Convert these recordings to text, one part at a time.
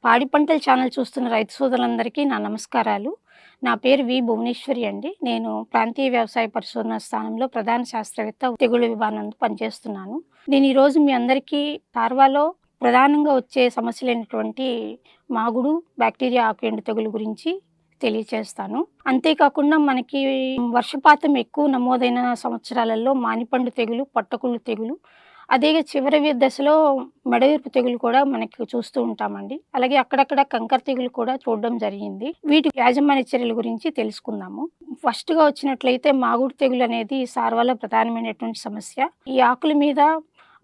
పాడి పంటల ఛానల్ చూస్తున్న రైతు సోదరులందరికీ నా నమస్కారాలు. నా పేరు భువనేశ్వరి అండి. నేను ప్రాంతీయ వ్యవసాయ పరిశోధన స్థానంలో ప్రధాన శాస్త్రవేత్త తెగుళ్ళ విభాగంలో పనిచేస్తున్నాను. నేను ఈరోజు మీ అందరికీ తార్వాలో ప్రధానంగా వచ్చే సమస్యలైనటువంటి మాగుడు, బ్యాక్టీరియా ఆకుఎండు తెగులు గురించి తెలియచేస్తాను. అంతేకాకుండా మనకి వర్షపాతం ఎక్కువ నమోదైన సంవత్సరాలలో మానిపండు తెగులు, పట్టకుళ్ళు తెగులు, అదే చివరి దశలో మెడవిరుపు తెగులు కూడా మనకి చూస్తూ ఉంటామండి. అలాగే అక్కడక్కడ కంకర తెగులు కూడా చూడడం జరిగింది. వీటి యాజమాన్య చర్యల గురించి తెలుసుకుందాము. ఫస్ట్‌గా వచ్చినట్లయితే మాగుడు తెగులు అనేది సార్వాలో ప్రధానమైనటువంటి సమస్య. ఈ ఆకుల మీద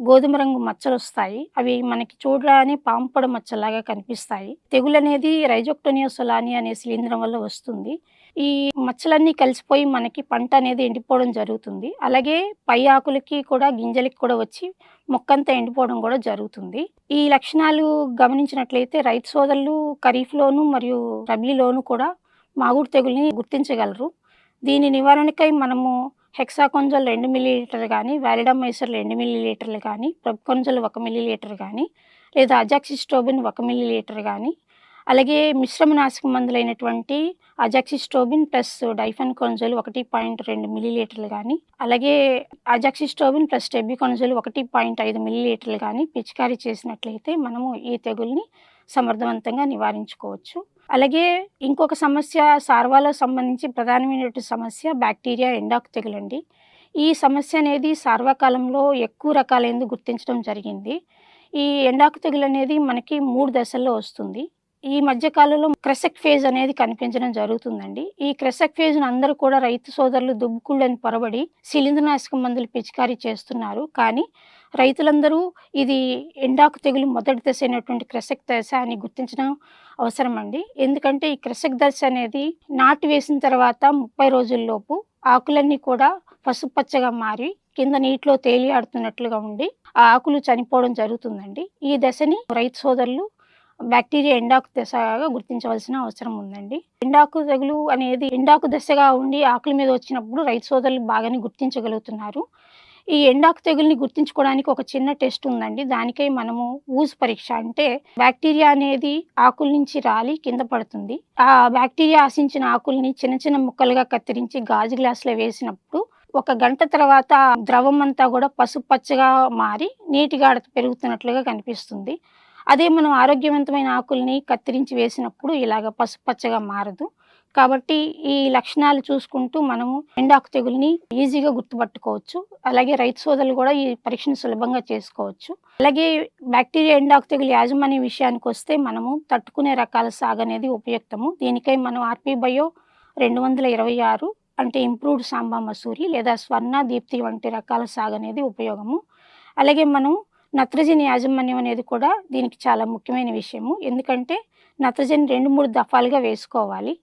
గోధుమ రంగు మచ్చలొస్తాయి. అవి మనకి చూడగానే పాముపొడ మచ్చలాగా కనిపిస్తాయి. తెగులనేది రైజోక్టోనియా సోలాని అనే శిలీంధ్రం వల్ల వస్తుంది. ఈ మచ్చలన్నీ కలిసిపోయి మనకి పంట అనేది ఎండిపోవడం జరుగుతుంది. అలాగే పై ఆకులకి కూడా గింజలకి కూడా వచ్చి మొక్కంతా ఎండిపోవడం కూడా జరుగుతుంది. ఈ లక్షణాలు గమనించినట్లయితే రైతు సోదరులు ఖరీఫ్‌లోను మరియు రబీలోను కూడా మాగుడు తెగులుని గుర్తించగలరు. దీని నివారణకై మనము హెక్సాకొనజోల్ 2 మిల్లీలీటర్లు గానీ, వాలిడామైసర్ 2 మిల్లీలీటర్లు గానీ, ప్రొపికొనజోల్ 1 మిల్లీలీటర్ గానీ, లేదా అజాక్సిస్ట్రోబిన్ 1 మిల్లీలీటర్ గానీ, అలాగే మిశ్రమ నాశక మందులైనటువంటి అజాక్సిస్ట్రోబిన్ ప్లస్ డైఫెన్కొనజోల్ 1.2 మిల్లీలీటర్లు గానీ, అలాగే అజాక్సిస్ట్రోబిన్ ప్లస్ టెబుకొనజోల్ 1.5 మిల్లీలీటర్లు గానీ పిచికారీ చేసినట్లయితే మనము ఈ తెగుల్ని సమర్థవంతంగా నివారించుకోవచ్చు. అలాగే ఇంకొక సమస్య సార్వాలో సంబంధించి ప్రధానమైనటువంటి సమస్య బ్యాక్టీరియా ఎండాకు తెగులండి. ఈ సమస్య అనేది సార్వకాలంలో ఎక్కువ రకాలైనది గుర్తించడం జరిగింది. ఈ ఎండాకు తెగులనేది మనకి 3 దశల్లో వస్తుంది. ఈ మధ్య కాలంలో క్రెసెక్ ఫేజ్ అనేది కనిపించడం జరుగుతుందండి. ఈ క్రెసెక్ ఫేజ్‌ను అందరూ కూడా రైతు సోదరులు దుబ్బుకుళ్ళని పొరబడి శిలీంద్రనాశక మందులు పిచికారీ చేస్తున్నారు. కానీ రైతులందరూ ఇది ఎండాకు తెగులు మొదటి దశ అయినటువంటి క్రెసెక్ దశ అని గుర్తించడం అవసరమండి. ఎందుకంటే ఈ క్రెసెక్ దశ అనేది నాటు వేసిన తర్వాత 30 రోజుల్లోపు ఆకులన్నీ కూడా పసుపచ్చగా మారి కింద నీటిలో తేలియాడుతున్నట్లుగా ఉండి ఆ ఆకులు చనిపోవడం జరుగుతుందండి. ఈ దశని రైతు సోదరులు బ్యాక్టీరియా ఎండాకు దశగా గుర్తించవలసిన అవసరం ఉందండి. ఎండాకు తెగులు అనేది ఎండాకు దశగా ఉండి ఆకుల మీద వచ్చినప్పుడు రైతు సోదరులు బాగానే గుర్తించగలుగుతున్నారు. ఈ ఎండాకు తెగుల్ని గుర్తించుకోవడానికి ఒక చిన్న టెస్ట్ ఉందండి. దానికై మనము ఊజ్ పరీక్ష అంటే బ్యాక్టీరియా అనేది ఆకుల నుంచి రాలి కింద పడుతుంది. ఆ బ్యాక్టీరియా ఆశించిన ఆకుల్ని చిన్న చిన్న ముక్కలుగా కత్తిరించి గాజు గ్లాసులో వేసినప్పుడు ఒక గంట తర్వాత ద్రవం అంతా కూడా పసుపచ్చగా మారి నీటి గాఢత పెరుగుతున్నట్లుగా కనిపిస్తుంది. అదే మనం ఆరోగ్యవంతమైన ఆకుల్ని కత్తిరించి వేసినప్పుడు ఇలాగ పసుపచ్చగా మారదు. కాబట్టి ఈ లక్షణాలు చూసుకుంటూ మనము ఎండాకు తెగుల్ని ఈజీగా గుర్తుపట్టుకోవచ్చు. అలాగే రైతు సోదరులు కూడా ఈ పరీక్షను సులభంగా చేసుకోవచ్చు. అలాగే బ్యాక్టీరియా ఎండాకు తెగులు యాజమాన్య విషయానికొస్తే మనము తట్టుకునే రకాల సాగు అనేది ఉపయుక్తము. దీనికై మనం ఆర్‌పి బయో 226 అంటే ఇంప్రూవ్డ్ సాంబా మసూరి లేదా స్వర్ణ దీప్తి వంటి రకాల సాగు అనేది ఉపయోగము. అలాగే మనం నత్రజని యాజమాన్యం అనేది కూడా దీనికి చాలా ముఖ్యమైన విషయము. ఎందుకంటే నత్రజని 2, 3 దఫాలుగా వేసుకోవాలి.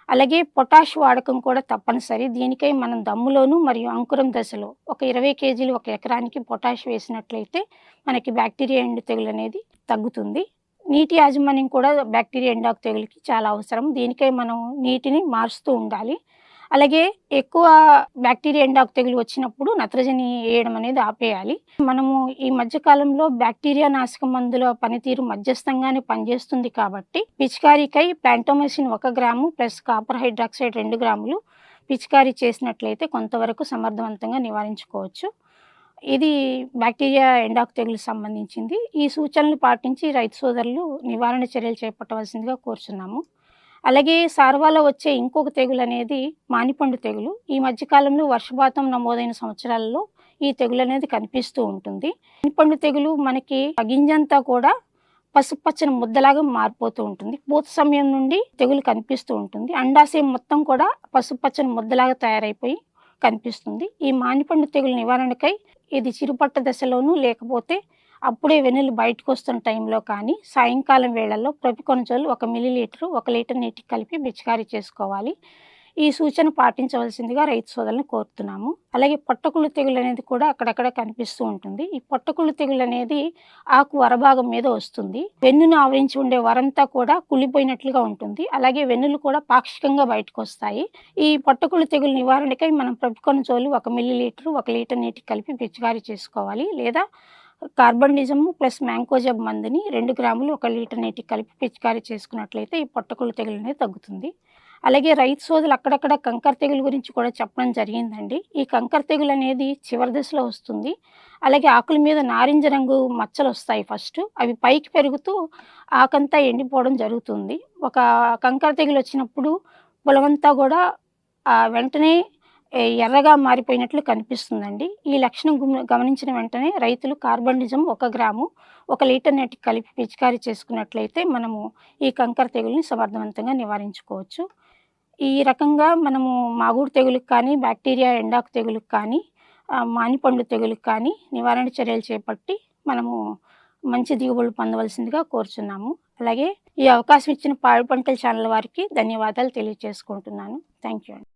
అలాగే పొటాష్ వాడకం కూడా తప్పనిసరి. దీనికై మనం దమ్ములోను మరియు అంకురం దశలో ఒక 20 కేజీలు ఒక ఎకరానికి పొటాష్ వేసినట్లయితే మనకి బ్యాక్టీరియా ఎండు తెగులు అనేది తగ్గుతుంది. నీటి యాజమాన్యం కూడా బ్యాక్టీరియా ఎండాకు తెగులుకి చాలా అవసరం. దీనికై మనం నీటిని మారుస్తూ ఉండాలి. అలాగే ఎక్కువ బ్యాక్టీరియా ఎండాకు తెగులు వచ్చినప్పుడు నత్రజని వేయడం అనేది ఆపేయాలి. మనము ఈ మధ్య కాలంలో బ్యాక్టీరియా నాశక మందుల పనితీరు మధ్యస్థంగానే పనిచేస్తుంది కాబట్టి పిచికారీకై Plantomycin 1 gram plus copper hydroxide 2 గ్రాములు పిచికారీ చేసినట్లయితే కొంతవరకు సమర్థవంతంగా నివారించుకోవచ్చు. ఇది బ్యాక్టీరియా ఎండాకు తెగులుకు సంబంధించింది. ఈ సూచనలు పాటించి రైతు సోదరులు నివారణ చర్యలు చేపట్టవలసిందిగా కోరుచున్నాము. అలాగే సార్వాలో వచ్చే ఇంకొక తెగులు అనేది మానిపండు తెగులు. ఈ మధ్య కాలంలో వర్షపాతం నమోదైన సంవత్సరాలలో ఈ తెగులు అనేది కనిపిస్తూ ఉంటుంది. మానిపండు తెగులు మనకి గింజంతా కూడా పసుపచ్చని ముద్దలాగా మారిపోతూ ఉంటుంది. పూత సమయం నుండి తెగులు కనిపిస్తూ ఉంటుంది. అండాశయం మొత్తం కూడా పసుపచ్చని ముద్దలాగా తయారైపోయి కనిపిస్తుంది. ఈ మానిపండు తెగులు నివారణకై ఇది చిరుపట్ట దశలోనూ లేకపోతే అప్పుడే వెన్నులు బయటకొస్తున్న టైంలో కానీ సాయంకాలం వేళల్లో ప్రొపికొనజోల్ 1 మిల్లీలీటరు 1 లీటర్ నీటికి కలిపి పిచికారీ చేసుకోవాలి. ఈ సూచన పాటించవలసిందిగా రైతు సోదరులను కోరుతున్నాము. అలాగే పొట్టకుళ్ళు తెగులు అనేది కూడా అక్కడక్కడ కనిపిస్తూ ఉంటుంది. ఈ పొట్టకుళ్ళు తెగులు అనేది ఆకు వరభాగం మీద వస్తుంది. వెన్నును ఆవరించి ఉండే వరంతా కూడా కుళ్ళిపోయినట్లుగా ఉంటుంది. అలాగే వెన్నులు కూడా పాక్షికంగా బయటకొస్తాయి. ఈ పొట్టకుళ్ళు తెగులు నివారణకై మనం ప్రొపికొనజోల్ 1 మిల్లీలీటరు 1 లీటర్ నీటికి కలిపి పిచికారీ చేసుకోవాలి. లేదా కార్బండిజమ్ ప్లస్ మ్యాంకోజెబ్ మందుని 2 గ్రాములు 1 లీటర్ నీటికి కలిపి పిచికారీ చేసుకున్నట్లయితే ఈ పొట్టకుళ్ళు తెగులు అనేది తగ్గుతుంది. అలాగే రైతు సోదరులు అక్కడక్కడ కంకర తెగులు గురించి కూడా చెప్పడం జరిగిందండి. ఈ కంకర తెగులు అనేది చివరి దశలో వస్తుంది. అలాగే ఆకుల మీద నారింజ రంగు మచ్చలొస్తాయి ఫస్ట్. అవి పైకి పెరుగుతూ ఆకంతా ఎండిపోవడం జరుగుతుంది. ఒక కంకర తెగులొచ్చినప్పుడు పొలమంతా గూడా వెంటనే ఎర్రగా మారిపోయినట్లు కనిపిస్తుందండి. ఈ లక్షణం గమనించిన వెంటనే రైతులు కార్బండిజమ్ 1 గ్రాము 1 లీటర్ నీటికి కలిపి పిచికారీ చేసుకున్నట్లయితే మనము ఈ కంకర తెగులుని సమర్థవంతంగా నివారించుకోవచ్చు. ఈ రకంగా మనము మాగుడు తెగులుకి కానీ, బ్యాక్టీరియా ఎండాకు తెగులుకి కానీ, మానిపండు తెగులుకి కానీ నివారణ చర్యలు చేపట్టి మనము మంచి దిగుబడులు పొందవలసిందిగా కోరుచున్నాము. అలాగే ఈ అవకాశం ఇచ్చిన పాడి పంటల ఛానల్ వారికి ధన్యవాదాలు తెలియజేసుకుంటున్నాను. థ్యాంక్ యూ అండి.